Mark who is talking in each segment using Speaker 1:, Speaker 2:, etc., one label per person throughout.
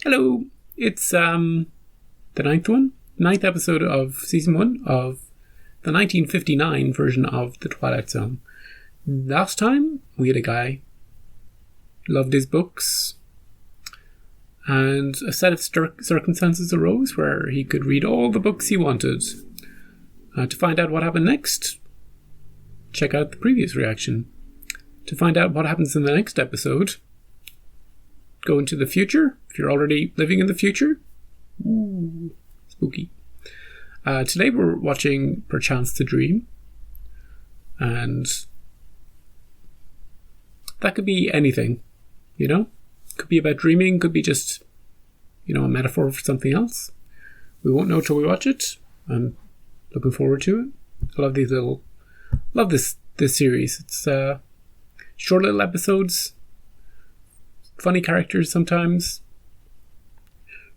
Speaker 1: Hello, it's the ninth episode of season 1 of the 1959 version of the Twilight Zone. Last time we had a guy, loved his books, and a set of circumstances arose where he could read all the books he wanted. To find out what happened next, check out the previous reaction. To find out what happens in the next episode, go into the future, if you're already living in the future. Ooh, spooky. Today we're watching Perchance to Dream. And that could be anything, you know? Could be about dreaming, could be just, a metaphor for something else. We won't know till we watch it. I'm looking forward to it. I love this series. It's short little episodes, funny characters sometimes.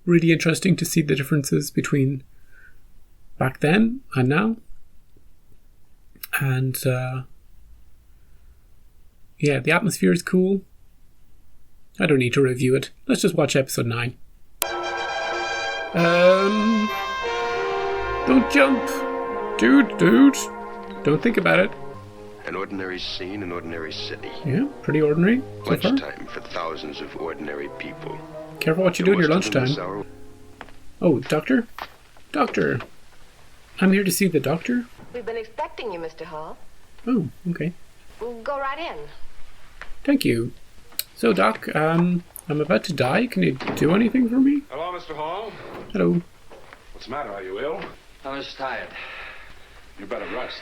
Speaker 1: Really interesting to see the differences between back then and now. And the atmosphere is cool. I don't need to review it. Let's just watch episode 9. Don't jump! Dude! Don't think about it.
Speaker 2: An ordinary scene, an ordinary city.
Speaker 1: Yeah, pretty ordinary.
Speaker 2: Lunchtime for thousands of ordinary people.
Speaker 1: Careful what you do in your lunchtime. Oh, doctor? Doctor! I'm here to see the doctor.
Speaker 3: We've been expecting you, Mr. Hall.
Speaker 1: Oh, okay.
Speaker 3: We'll go right in.
Speaker 1: Thank you. So, Doc, I'm about to die. Can you do anything for me?
Speaker 4: Hello, Mr. Hall.
Speaker 1: Hello.
Speaker 4: What's the matter? Are you ill?
Speaker 5: I'm just tired.
Speaker 4: You better rest.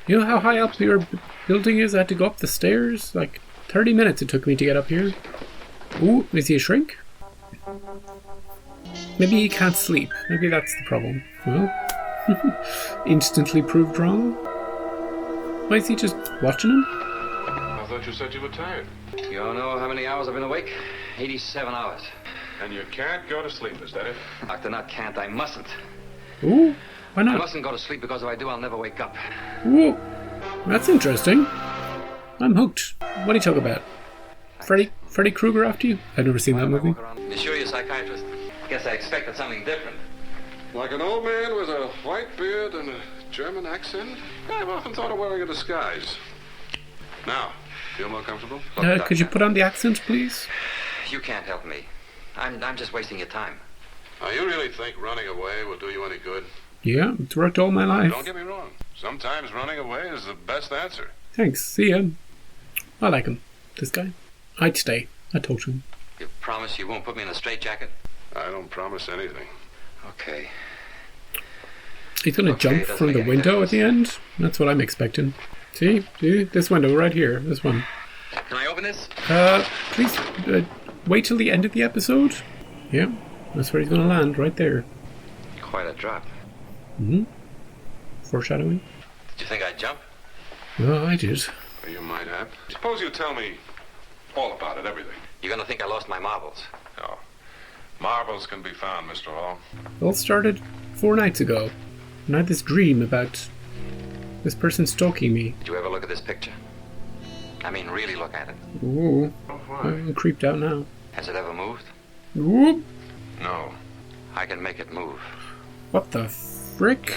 Speaker 1: You know how high up your building is? I had to go up the stairs. Like 30 minutes it took me to get up here. Ooh, is he a shrink? Maybe he can't sleep. Maybe that's the problem. Well, instantly proved wrong. Why is he just watching him?
Speaker 4: I thought you said you were tired.
Speaker 5: You don't know how many hours I've been awake? 87 hours.
Speaker 4: And you can't go to sleep, is that it?
Speaker 5: Doctor, not can't. I mustn't.
Speaker 1: Ooh, why
Speaker 5: I
Speaker 1: not?
Speaker 5: mustn't go to sleep because if I do, I'll never wake up.
Speaker 1: Ooh, that's interesting. I'm hooked. What do you talk about? Freddy Krueger after you? I've never seen that movie.
Speaker 5: You sure you're a psychiatrist? Guess I expected something different.
Speaker 4: Like an old man with a white beard and a German accent? I've often thought of wearing a disguise. Now, feel more comfortable?
Speaker 1: Could you put on the accent, please?
Speaker 5: You can't help me. I'm just wasting your time.
Speaker 4: Now, you really think running away will do you any good?
Speaker 1: Yeah, it's worked all my life.
Speaker 4: Don't get me wrong. Sometimes running away is the best answer.
Speaker 1: Thanks, see ya. I like him, this guy. I'd stay, I told him.
Speaker 5: You promise you won't put me in a straitjacket?
Speaker 4: I don't promise anything.
Speaker 5: Okay.
Speaker 1: He's gonna jump from the window at the end? That's what I'm expecting. See, this window right here, this one.
Speaker 5: Can I open this?
Speaker 1: Please, wait till the end of the episode. Yeah, that's where he's gonna land, right there.
Speaker 5: Quite a drop.
Speaker 1: Foreshadowing.
Speaker 5: Did you think I'd jump?
Speaker 1: Well, I did.
Speaker 4: You might have. Suppose you tell me all about it, everything.
Speaker 5: You're gonna think I lost my marbles.
Speaker 4: No. Marbles can be found, Mr. Hall.
Speaker 1: It all started 4 nights ago. And I had this dream about this person stalking me.
Speaker 5: Did you ever look at this picture? I mean, really look at it.
Speaker 1: Ooh,
Speaker 4: Oh, why?
Speaker 1: I'm creeped out now.
Speaker 5: Has it ever moved?
Speaker 1: Ooh,
Speaker 4: No.
Speaker 5: I can make it move.
Speaker 1: what the frick?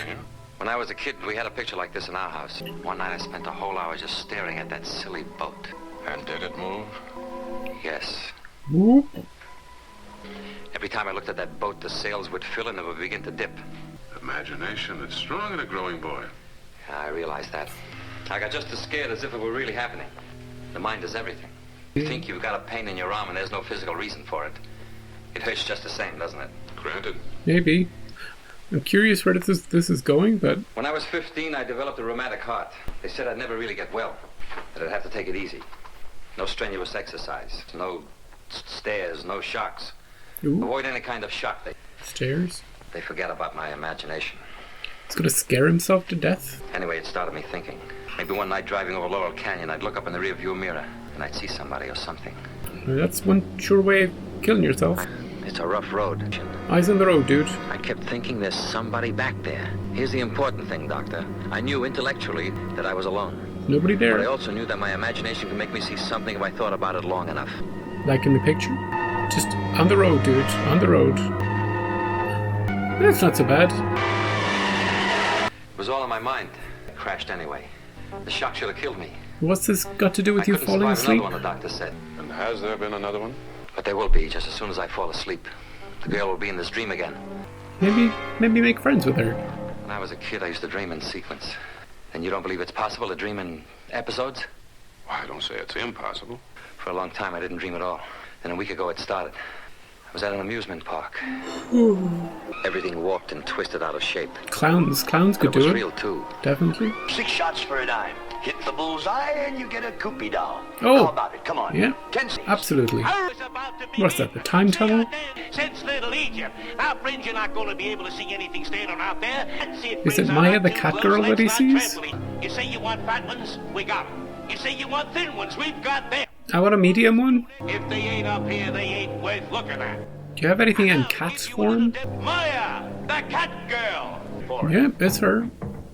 Speaker 5: When I was a kid, we had a picture like this in our house. One night I spent a whole hour just staring at that silly boat.
Speaker 4: And did it move?
Speaker 5: Yes.
Speaker 1: Ooh.
Speaker 5: Every time I looked at that boat, the sails would fill and it would begin to dip.
Speaker 4: Imagination is strong in a growing boy.
Speaker 5: I realized that. I got just as scared as if it were really happening. The mind is everything. You think you've got a pain in your arm and there's no physical reason for it. It hurts just the same, doesn't it?
Speaker 4: Granted.
Speaker 1: Maybe. I'm curious where this is going, but...
Speaker 5: When I was 15, I developed a rheumatic heart. They said I'd never really get well. That I'd have to take it easy. No strenuous exercise. No stairs, no shocks.
Speaker 1: Ooh,
Speaker 5: Avoid any kind of shock.
Speaker 1: stairs.
Speaker 5: They forget about my imagination.
Speaker 1: He's gonna scare himself to death.
Speaker 5: Anyway, it started me thinking. Maybe one night driving over Laurel Canyon, I'd look up in the rearview mirror and I'd see somebody or something.
Speaker 1: That's one sure way of killing yourself.
Speaker 5: It's a rough road.
Speaker 1: Eyes on the road, dude.
Speaker 5: I kept thinking there's somebody back there. Here's the important thing, Doctor. I knew intellectually that I was alone.
Speaker 1: Nobody
Speaker 5: But I
Speaker 1: there.
Speaker 5: also knew that my imagination could make me see something if I thought about it long enough.
Speaker 1: Like in the picture. Just on the road, dude. On the road. That's not so bad.
Speaker 5: It was all in my mind. I crashed anyway. The shock should have killed me.
Speaker 1: What's this got to do with
Speaker 5: I
Speaker 1: you
Speaker 5: couldn't
Speaker 1: falling
Speaker 5: survive
Speaker 1: asleep?
Speaker 5: another one, the doctor said.
Speaker 4: And has there been another one?
Speaker 5: But there will be, just as soon as I fall asleep. The girl will be in this dream again.
Speaker 1: Maybe make friends with her.
Speaker 5: When I was a kid, I used to dream in sequence. And you don't believe it's possible to dream in episodes?
Speaker 4: Well, I don't say it's impossible.
Speaker 5: For a long time, I didn't dream at all. Then a week ago, it started. I was at an amusement park. Everything warped and twisted out of shape.
Speaker 1: Clowns could
Speaker 5: It was
Speaker 1: do it.
Speaker 5: real, too.
Speaker 1: Definitely.
Speaker 6: 6 shots for a dime. Hit the bullseye and you get a Koopy doll.
Speaker 1: Oh.
Speaker 6: How about it? Come on.
Speaker 1: Yeah.
Speaker 6: 10 cents.
Speaker 1: Absolutely. What's that, the time tunnel?
Speaker 7: Since Little Egypt. Now, friends, you're not going to be able to see anything standing out there.
Speaker 1: Is it Maya the cat girl that he sees?
Speaker 7: You say you want fat ones? We got them. You say you want thin ones? We've got them.
Speaker 1: I want a medium one.
Speaker 7: If they ain't up here, they ain't worth looking at.
Speaker 1: Do you have anything in cat's form?
Speaker 7: Maya, the cat girl.
Speaker 1: Yeah, it's her.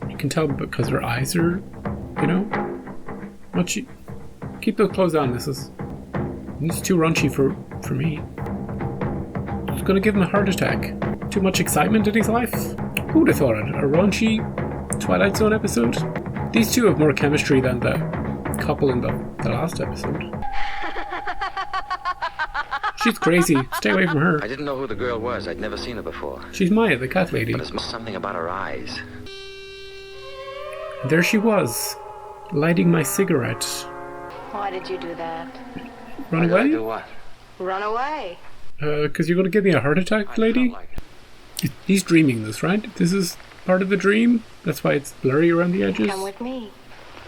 Speaker 1: You can tell because her eyes are, you know. What she... Keep those clothes on, missus. It's too raunchy for me. It's gonna give him a heart attack. Too much excitement in his life? Who'd have thought it? A raunchy Twilight Zone episode? These two have more chemistry than the couple in the last episode. She's crazy. Stay away from her.
Speaker 5: I didn't know who the girl was. I'd never seen her before.
Speaker 1: She's Maya, the cat lady.
Speaker 5: But there's something about her eyes.
Speaker 1: There she was, lighting my cigarette.
Speaker 3: Why did you do that?
Speaker 1: Run
Speaker 5: Why did I do
Speaker 1: away?
Speaker 5: what?
Speaker 3: Run away.
Speaker 1: Because you're going to give me a heart attack,
Speaker 5: I
Speaker 1: lady?
Speaker 5: felt like it.
Speaker 1: He's dreaming this, right? This is part of the dream? That's why it's blurry around the edges?
Speaker 3: Come with me.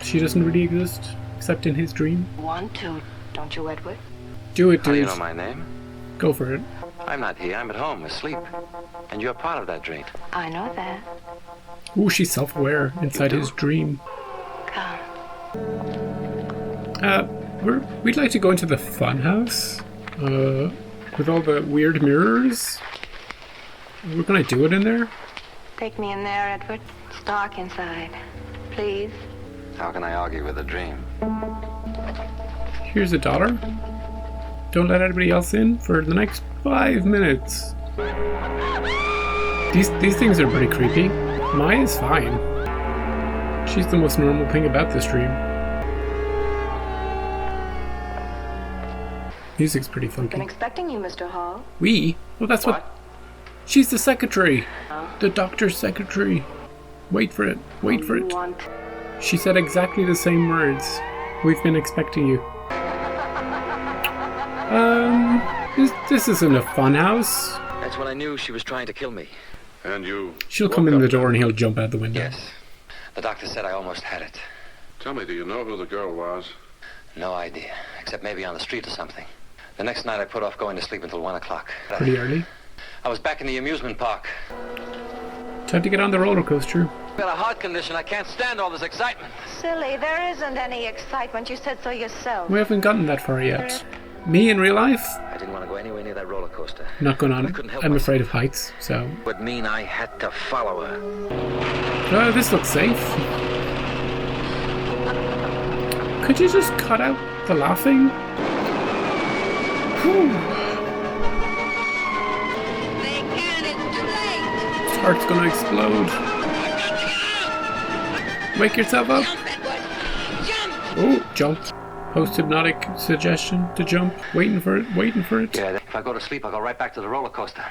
Speaker 1: She doesn't really exist, except in his dream.
Speaker 3: 1, 2, don't you, Edward?
Speaker 1: Do it,
Speaker 5: How do you
Speaker 1: dude.
Speaker 5: know my name?
Speaker 1: Go for it.
Speaker 5: I'm not here. I'm at home, asleep. And you're part of that dream.
Speaker 3: I know that.
Speaker 1: Ooh, she's self-aware inside his dream.
Speaker 3: Come.
Speaker 1: We'd like to go into the fun house. With all the weird mirrors. We're gonna do it in there?
Speaker 3: Take me in there, Edward. It's dark inside. Please.
Speaker 5: How can I argue with a dream?
Speaker 1: Here's a dollar. Don't let anybody else in for the next 5 minutes. These things are pretty creepy. Maya's fine. She's the most normal thing about this dream. Music's pretty
Speaker 3: Been
Speaker 1: funky.
Speaker 3: expecting you, Mr. Hall.
Speaker 1: We? Well, that's what... She's the secretary. The doctor's secretary. Wait for it. Wait for it.
Speaker 3: Want...
Speaker 1: She said exactly the same words. We've been expecting you. This isn't a fun house.
Speaker 5: That's when I knew she was trying to kill me.
Speaker 4: And you...
Speaker 1: She'll
Speaker 4: woke
Speaker 1: come in
Speaker 4: up
Speaker 1: the door
Speaker 4: then.
Speaker 1: and he'll jump out the window.
Speaker 5: Yes. The doctor said I almost had it.
Speaker 4: Tell me, do you know who the girl was?
Speaker 5: No idea. Except maybe on the street or something. The next night I put off going to sleep until 1 o'clock.
Speaker 1: Pretty early.
Speaker 5: I was back in the amusement park.
Speaker 1: Time to get on the roller coaster.
Speaker 5: I've got a heart condition. I can't stand all this excitement.
Speaker 3: Silly, there isn't any excitement. You said so yourself.
Speaker 1: We haven't gotten that far yet. Me in real life?
Speaker 5: I didn't want to go anywhere near that roller coaster.
Speaker 1: Not going on.
Speaker 5: I couldn't help
Speaker 1: I'm
Speaker 5: myself.
Speaker 1: afraid of heights, so...
Speaker 5: It would mean I had to follow her.
Speaker 1: This looks safe. Could you just cut out the laughing? Whew.
Speaker 8: They can, it's too late.
Speaker 1: His heart's gonna explode. Wake yourself up.
Speaker 8: Jump, Edward. Jump.
Speaker 1: Oh, jump. Post-hypnotic suggestion to jump. Waiting for it, waiting for it.
Speaker 5: Yeah, if I go to sleep, I'll go right back to the roller coaster.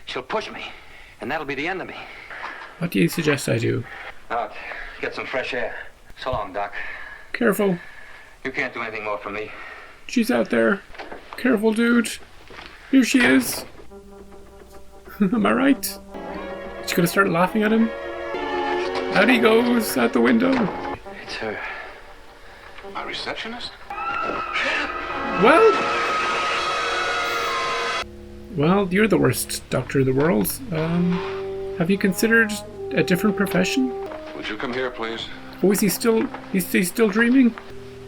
Speaker 5: She'll push me, and that'll be the end of me.
Speaker 1: What do you suggest I do?
Speaker 5: Out, get some fresh air. So long, Doc.
Speaker 1: Careful.
Speaker 5: You can't do anything more for me.
Speaker 1: She's out there. Careful, dude. Here she is. Am I right? She's gonna start laughing at him. Out he goes, out the window.
Speaker 5: It's her.
Speaker 4: My receptionist?
Speaker 1: Well, you're the worst doctor in the world. Have you considered a different profession?
Speaker 4: Would you come here, please?
Speaker 1: Oh, is he still... He's still dreaming?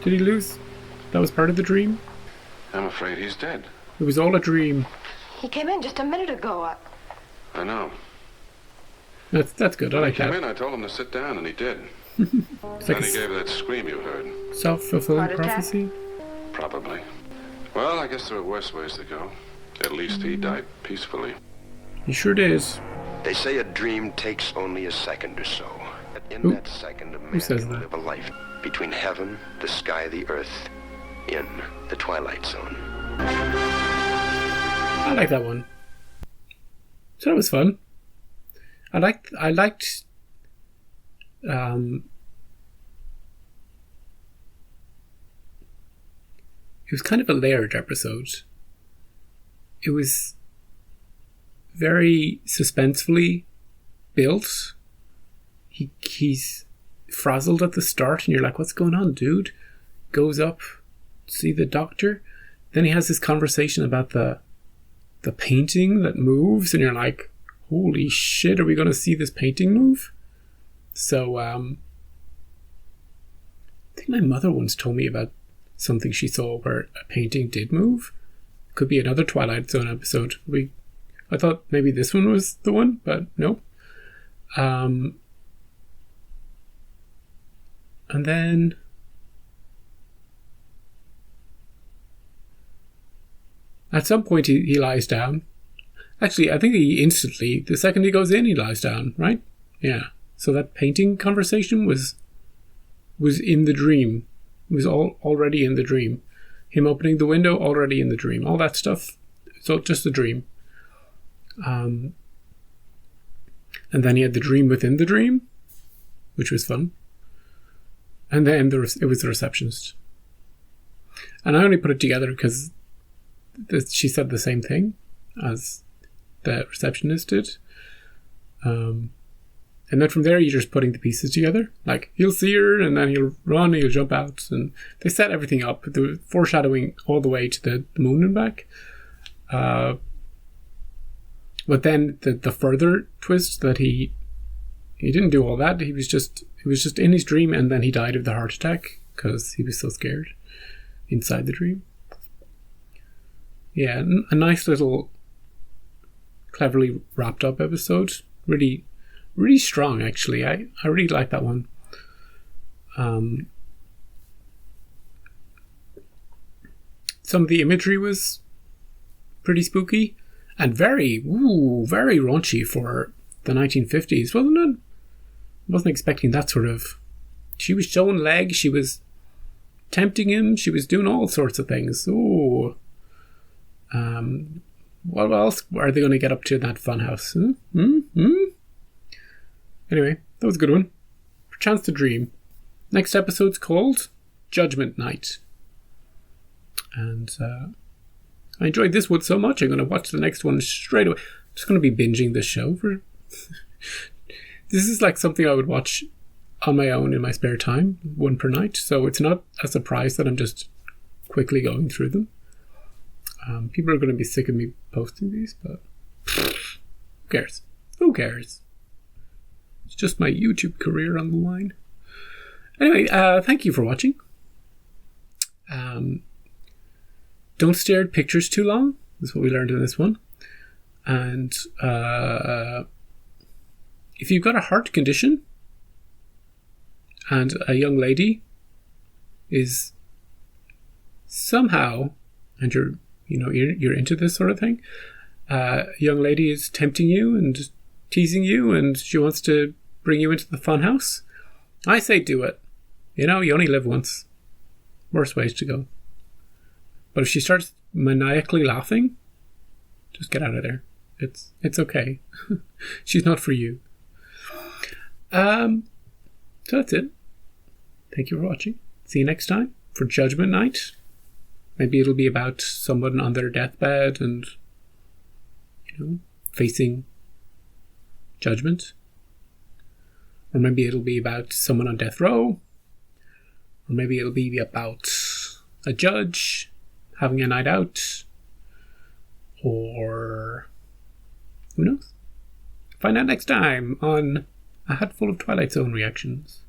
Speaker 1: Did he lose? That was part of the dream?
Speaker 4: I'm afraid he's dead.
Speaker 1: It was all a dream.
Speaker 3: He came in just a minute ago.
Speaker 4: I know.
Speaker 1: That's good, I
Speaker 4: When
Speaker 1: like
Speaker 4: he came
Speaker 1: that.
Speaker 4: in, I told him to sit down, and he did.
Speaker 1: It's like
Speaker 4: And he
Speaker 1: a
Speaker 4: gave that scream you heard.
Speaker 1: self-fulfilling
Speaker 3: Heart attack?
Speaker 1: prophecy.
Speaker 4: Probably. Well, I guess there are worse ways to go. At least he died peacefully.
Speaker 1: He sure did.
Speaker 2: They say a dream takes only a second or so. But in
Speaker 1: Ooh.
Speaker 2: that second, a man
Speaker 1: Who says
Speaker 2: can
Speaker 1: that?
Speaker 2: live a life between heaven, the sky, the earth, in the Twilight Zone.
Speaker 1: I like that one. So that was fun. I liked it was kind of a layered episode. It was very suspensefully built. He's frazzled at the start and you're like, what's going on, dude? Goes up, see the doctor. Then he has this conversation about the painting that moves and you're like, holy shit, are we going to see this painting move? So I think my mother once told me about something she saw where a painting did move. Could be another Twilight Zone episode. I thought maybe this one was the one, but nope. And then at some point he lies down. Actually, I think he instantly, the second he goes in, he lies down, right? Yeah. So that painting conversation was in the dream. It was already in the dream. Him opening the window, already in the dream. All that stuff, so just a dream. And then he had the dream within the dream, which was fun. And then it was the receptionist. And I only put it together because she said the same thing as the receptionist did. And then from there, you're just putting the pieces together. Like, he'll see her, and then he'll run, he'll jump out. And they set everything up. The foreshadowing all the way to the moon and back. But then the further twist that he didn't do all that. He was just in his dream, and then he died of the heart attack because he was so scared inside the dream. Yeah, a nice little cleverly wrapped up episode. Really, really strong, actually. I really like that one. Some of the imagery was pretty spooky and very raunchy for the 1950s, wasn't it? I wasn't expecting that sort of... She was showing legs, she was tempting him, she was doing all sorts of things. Ooh. What else are they going to get up to in that funhouse? Anyway, that was a good one. Perchance to Dream. Next episode's called Judgment Night. And I enjoyed this one so much, I'm going to watch the next one straight away. I'm just going to be binging this show for... This is like something I would watch on my own in my spare time, one per night. So it's not a surprise that I'm just quickly going through them. People are going to be sick of me posting these, but who cares? Who cares? It's just my YouTube career on the line. Anyway, thank you for watching. Don't stare at pictures too long. That's what we learned in this one. And if you've got a heart condition and a young lady is somehow, and you're into this sort of thing, a young lady is tempting you and teasing you and she wants to bring you into the funhouse, I say do it. You only live once. Worst ways to go. But if she starts maniacally laughing, just get out of there. It's okay. She's not for you. So that's it. Thank you for watching. See you next time for Judgment Night. Maybe it'll be about someone on their deathbed and, facing judgment. Or maybe it'll be about someone on death row. Or maybe it'll be about a judge having a night out. Or who knows? Find out next time on A Hat Full of Twilight Zone Reactions.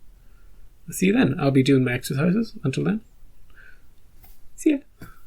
Speaker 1: I'll see you then. I'll be doing my exercises. Until then, see ya.